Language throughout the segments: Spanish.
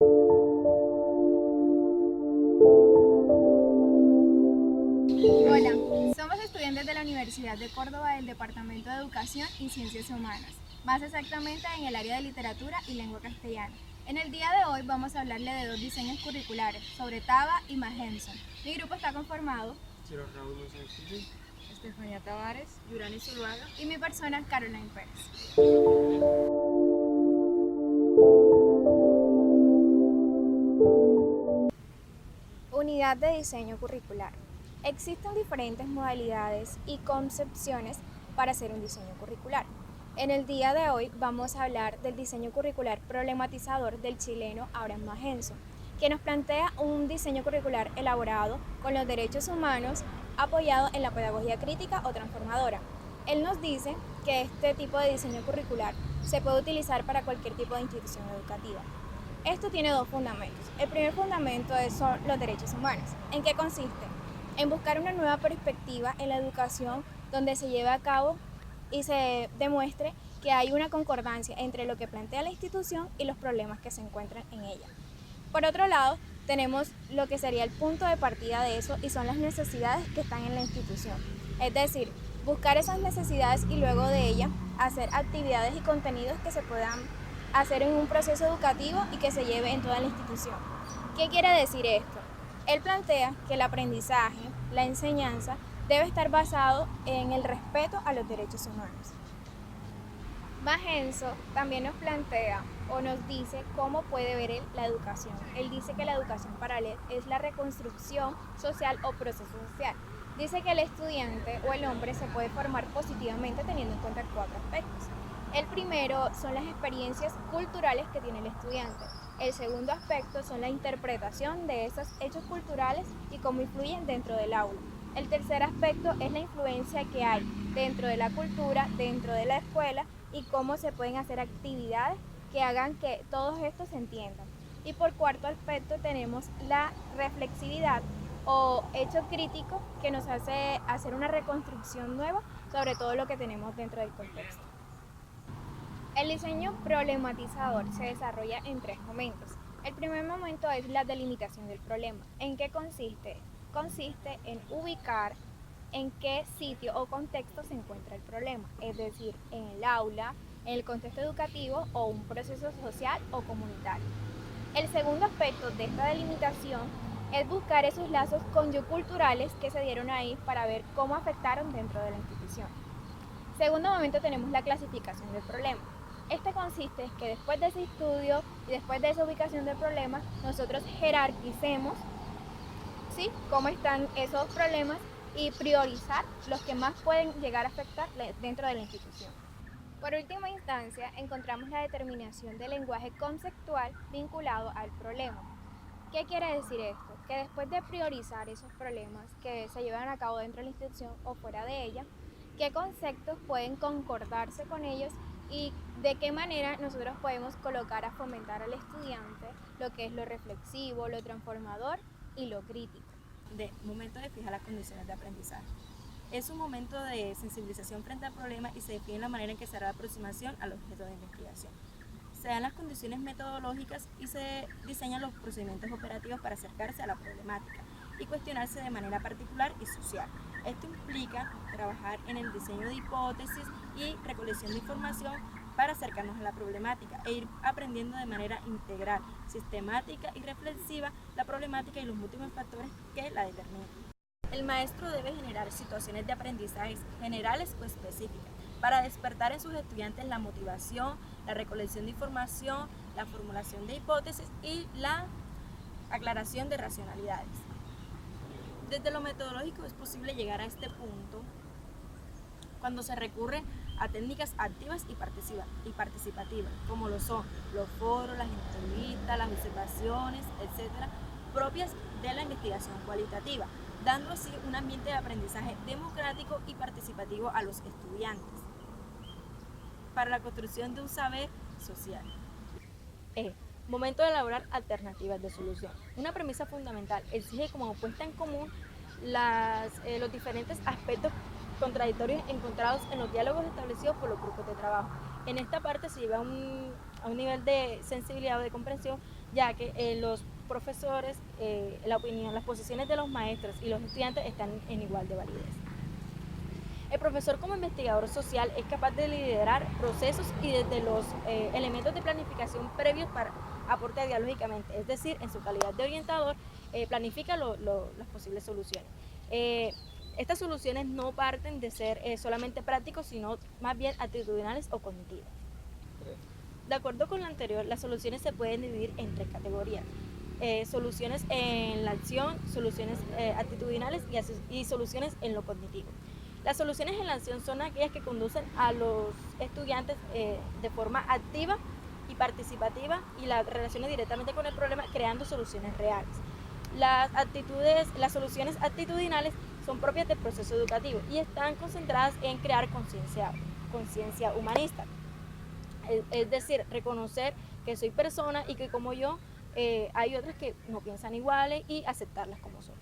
Hola, somos estudiantes de la Universidad de Córdoba del Departamento de Educación y Ciencias Humanas, más exactamente en el área de Literatura y Lengua Castellana. En el día de hoy vamos a hablarle de dos diseños curriculares, sobre Taba y Magenson. Mi grupo está conformado Ciro Raúl González Quintí, Estefanía Tavares, Yurani Zuluaga y mi persona, Caroline Pérez. Unidad de diseño curricular. Existen diferentes modalidades y concepciones para hacer un diseño curricular. En el día de hoy vamos a hablar del diseño curricular problematizador del chileno Abraham Magenson, que nos plantea un diseño curricular elaborado con los derechos humanos, apoyado en la pedagogía crítica o transformadora. Él nos dice que este tipo de diseño curricular se puede utilizar para cualquier tipo de institución educativa. Esto tiene dos fundamentos. El primer fundamento son los derechos humanos. ¿En qué consiste? En buscar una nueva perspectiva en la educación donde se lleve a cabo y se demuestre que hay una concordancia entre lo que plantea la institución y los problemas que se encuentran en ella. Por otro lado, tenemos lo que sería el punto de partida de eso y son las necesidades que están en la institución. Es decir, buscar esas necesidades y luego de ellas hacer actividades y contenidos que se puedan hacer en un proceso educativo y que se lleve en toda la institución. ¿Qué quiere decir esto? Él plantea que el aprendizaje, la enseñanza, debe estar basado en el respeto a los derechos humanos. Magenson también nos plantea o nos dice cómo puede ver él la educación. Él dice que la educación para él es la reconstrucción social o proceso social. Dice que el estudiante o el hombre se puede formar positivamente teniendo en cuenta cuatro aspectos. El primero son las experiencias culturales que tiene el estudiante. El segundo aspecto son la interpretación de esos hechos culturales y cómo influyen dentro del aula. El tercer aspecto es la influencia que hay dentro de la cultura, dentro de la escuela y cómo se pueden hacer actividades que hagan que todos estos se entiendan. Y por cuarto aspecto tenemos la reflexividad o hecho crítico que nos hace hacer una reconstrucción nueva sobre todo lo que tenemos dentro del contexto. El diseño problematizador se desarrolla en tres momentos. El primer momento es la delimitación del problema. ¿En qué consiste? Consiste en ubicar en qué sitio o contexto se encuentra el problema, es decir, en el aula, en el contexto educativo o un proceso social o comunitario. El segundo aspecto de esta delimitación es buscar esos lazos conyoculturales que se dieron ahí para ver cómo afectaron dentro de la institución. Segundo momento tenemos la clasificación del problema. Este consiste en que después de ese estudio y después de esa ubicación del problema, nosotros jerarquicemos, ¿sí?, cómo están esos problemas y priorizar los que más pueden llegar a afectar dentro de la institución. Por última instancia, encontramos la determinación del lenguaje conceptual vinculado al problema. ¿Qué quiere decir esto? Que después de priorizar esos problemas que se llevan a cabo dentro de la institución o fuera de ella, qué conceptos pueden concordarse con ellos y de qué manera nosotros podemos colocar a fomentar al estudiante lo que es lo reflexivo, lo transformador y lo crítico. Momento de fijar las condiciones de aprendizaje. Es un momento de sensibilización frente al problema y se define la manera en que se hará la aproximación al objeto de investigación. Se dan las condiciones metodológicas y se diseñan los procedimientos operativos para acercarse a la problemática y cuestionarse de manera particular y social. Esto implica trabajar en el diseño de hipótesis y recolección de información para acercarnos a la problemática e ir aprendiendo de manera integral, sistemática y reflexiva la problemática y los múltiples factores que la determinan. El maestro debe generar situaciones de aprendizaje generales o específicas para despertar en sus estudiantes la motivación, la recolección de información, la formulación de hipótesis y la aclaración de racionalidades. Desde lo metodológico es posible llegar a este punto cuando se recurre a técnicas activas y participativas, como lo son los foros, las entrevistas, las observaciones, etcétera, propias de la investigación cualitativa, dando así un ambiente de aprendizaje democrático y participativo a los estudiantes para la construcción de un saber social. Momento de elaborar alternativas de solución. Una premisa fundamental exige como puesta en común los diferentes aspectos contradictorios encontrados en los diálogos establecidos por los grupos de trabajo. En esta parte se lleva a un nivel de sensibilidad o de comprensión ya que los profesores, la opinión, las posiciones de los maestros y los estudiantes están en igual de validez. El profesor como investigador social es capaz de liderar procesos y desde los elementos de planificación previos para aportar dialógicamente, es decir, en su calidad de orientador, planifica las posibles soluciones. Estas soluciones no parten de ser solamente prácticos, sino más bien actitudinales o cognitivas. De acuerdo con lo anterior, las soluciones se pueden dividir en tres categorías. Soluciones en la acción, soluciones actitudinales y soluciones en lo cognitivo. Las soluciones en la acción son aquellas que conducen a los estudiantes de forma activa y participativa y las relacionan directamente con el problema, creando soluciones reales. Las soluciones actitudinales son propias del proceso educativo y están concentradas en crear conciencia humanista. Es decir, reconocer que soy persona y que como yo hay otras que no piensan iguales y aceptarlas como son.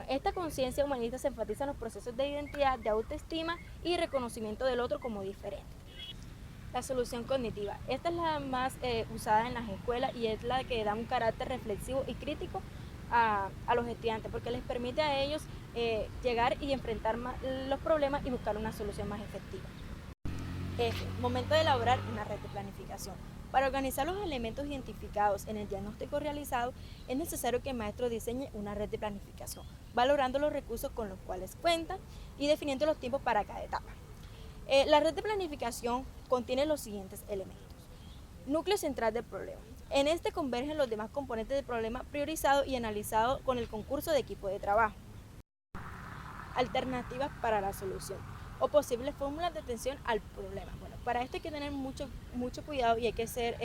Esta conciencia humanista se enfatiza en los procesos de identidad, de autoestima y reconocimiento del otro como diferente. La solución cognitiva. Esta es la más usada en las escuelas y es la que da un carácter reflexivo y crítico a los estudiantes porque les permite a ellos llegar y enfrentar los problemas y buscar una solución más efectiva. Momento de elaborar una red de planificación. Para organizar los elementos identificados en el diagnóstico realizado, es necesario que el maestro diseñe una red de planificación, valorando los recursos con los cuales cuenta y definiendo los tiempos para cada etapa. La red de planificación contiene los siguientes elementos. Núcleo central del problema. En este convergen los demás componentes del problema priorizado y analizado con el concurso de equipo de trabajo. Alternativas para la solución o posibles fórmulas de atención al problema. Para esto hay que tener mucho cuidado y hay que ser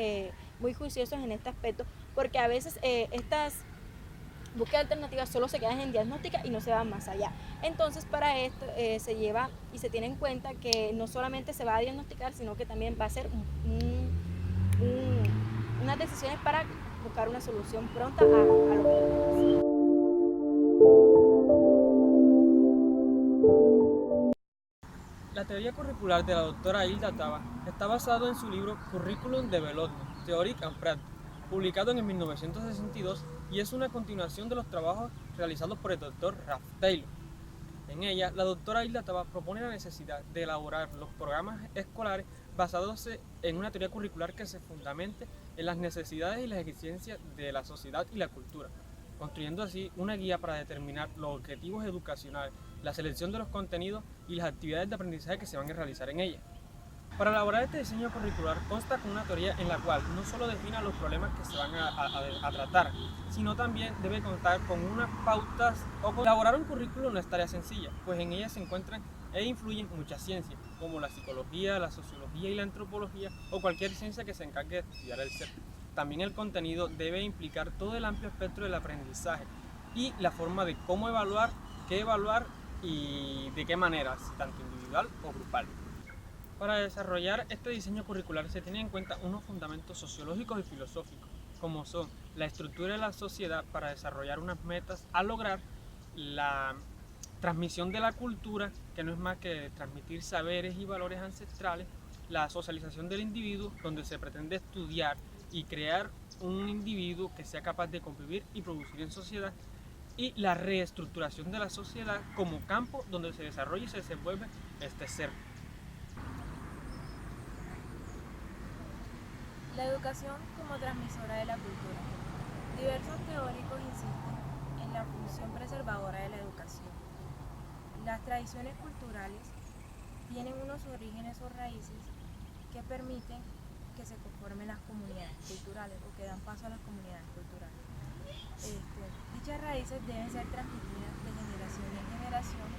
muy juiciosos en este aspecto porque a veces estas búsquedas alternativas solo se quedan en diagnóstica y no se van más allá. Entonces para esto se lleva y se tiene en cuenta que no solamente se va a diagnosticar, sino que también va a ser unas decisiones para buscar una solución pronta a los problemas. La teoría curricular de la doctora Hilda Taba está basada en su libro Curriculum Development, Theory and Practice, publicado en 1962 y es una continuación de los trabajos realizados por el doctor Ralph Taylor. En ella, la doctora Hilda Taba propone la necesidad de elaborar los programas escolares basados en una teoría curricular que se fundamente en las necesidades y las exigencias de la sociedad y la cultura, construyendo así una guía para determinar los objetivos educacionales, la selección de los contenidos y las actividades de aprendizaje que se van a realizar en ella. Para elaborar este diseño curricular consta con una teoría en la cual no solo defina los problemas que se van a tratar, sino también debe contar con unas pautas. Elaborar un currículo no es tarea sencilla, pues en ella se encuentran e influyen muchas ciencias, como la psicología, la sociología y la antropología, o cualquier ciencia que se encargue de estudiar el ser. También el contenido debe implicar todo el amplio espectro del aprendizaje y la forma de cómo evaluar, qué evaluar y de qué manera, tanto individual o grupal. Para desarrollar este diseño curricular se tienen en cuenta unos fundamentos sociológicos y filosóficos, como son la estructura de la sociedad para desarrollar unas metas a lograr, la transmisión de la cultura, que no es más que transmitir saberes y valores ancestrales, la socialización del individuo, donde se pretende estudiar y crear un individuo que sea capaz de convivir y producir en sociedad, y la reestructuración de la sociedad como campo donde se desarrolla y se desenvuelve este ser. La educación como transmisora de la cultura. Diversos teóricos insisten en la función preservadora de la educación. Las tradiciones culturales tienen unos orígenes o raíces que permiten que se conformen las comunidades culturales o que dan paso a las comunidades culturales. Dichas raíces deben ser transmitidas de generación en generación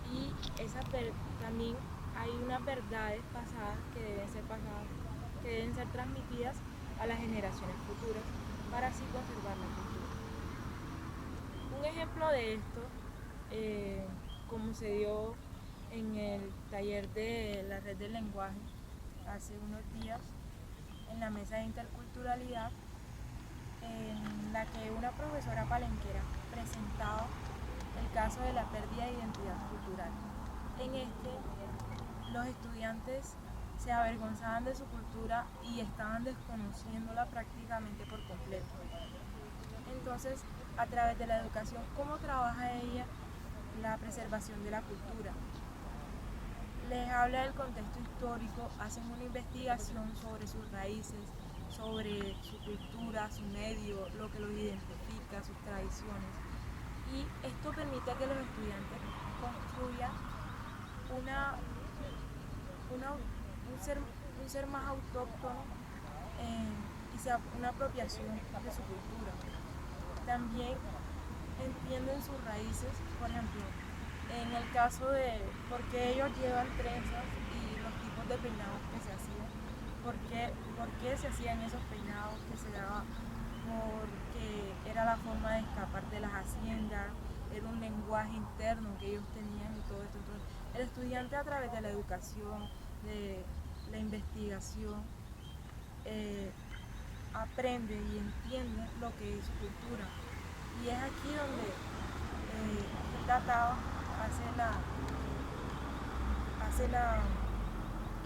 y también hay unas verdades pasadas que deben ser transmitidas a las generaciones futuras para así conservar la cultura. Un ejemplo de esto, como se dio en el taller de la red del lenguaje hace unos días, en la mesa de interculturalidad, en la que una profesora palenquera presentaba el caso de la pérdida de identidad cultural. En este, los estudiantes se avergonzaban de su cultura y estaban desconociéndola prácticamente por completo. Entonces, a través de la educación, ¿cómo trabaja ella la preservación de la cultura? Les habla del contexto histórico, hacen una investigación sobre sus raíces, sobre su cultura, su medio, lo que los identifica, sus tradiciones. Y esto permite que los estudiantes construyan una, un ser más autóctono y sea una apropiación de su cultura. También entienden sus raíces, por ejemplo, en el caso de por qué ellos llevan trenzas y los tipos de peinados que se hacían, por qué se hacían esos peinados que se daban, porque era la forma de escapar de las haciendas, era un lenguaje interno que ellos tenían y todo esto. Entonces, el estudiante a través de la educación, de la investigación, aprende y entiende lo que es su cultura. Y es aquí donde Hilda Taba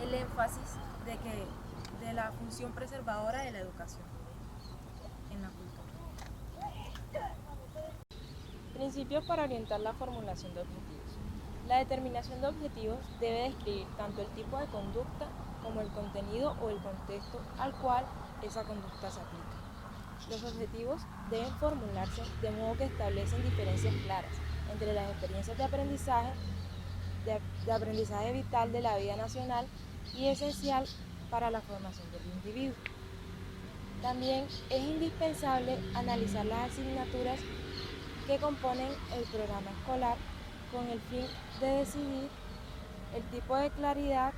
el énfasis de la función preservadora de la educación en la cultura. Principios para orientar la formulación de objetivos. La determinación de objetivos debe describir tanto el tipo de conducta como el contenido o el contexto al cual esa conducta se aplica. Los objetivos deben formularse de modo que establecen diferencias claras entre las experiencias de aprendizaje vital de la vida nacional y esencial para la formación del individuo. También es indispensable analizar las asignaturas que componen el programa escolar con el fin de decidir el tipo de claridad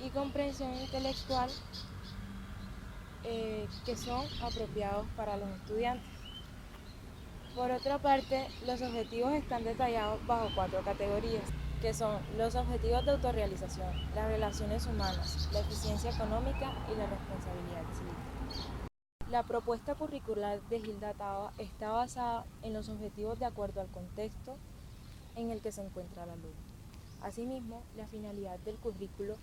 y comprensión intelectual que son apropiados para los estudiantes. Por otra parte, los objetivos están detallados bajo 4 categorías, que son los objetivos de autorrealización, las relaciones humanas, la eficiencia económica y la responsabilidad cívica. La propuesta curricular de Hilda Taba está basada en los objetivos de acuerdo al contexto en el que se encuentra el alumno. Asimismo, la finalidad del currículo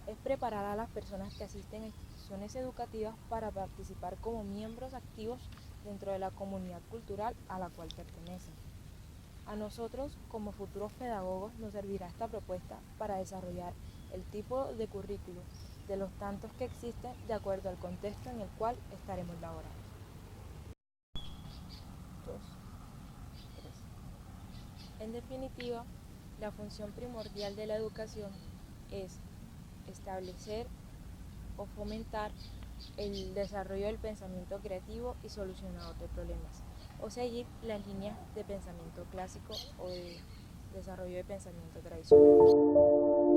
es preparar a las personas que asisten a instituciones educativas para participar como miembros activos dentro de la comunidad cultural a la cual pertenecen. A nosotros, como futuros pedagogos, nos servirá esta propuesta para desarrollar el tipo de currículo de los tantos que existen de acuerdo al contexto en el cual estaremos laborando. 2, 3. En definitiva, la función primordial de la educación es establecer o fomentar el desarrollo del pensamiento creativo y solucionador de problemas, o seguir las líneas de pensamiento clásico o de desarrollo de pensamiento tradicional.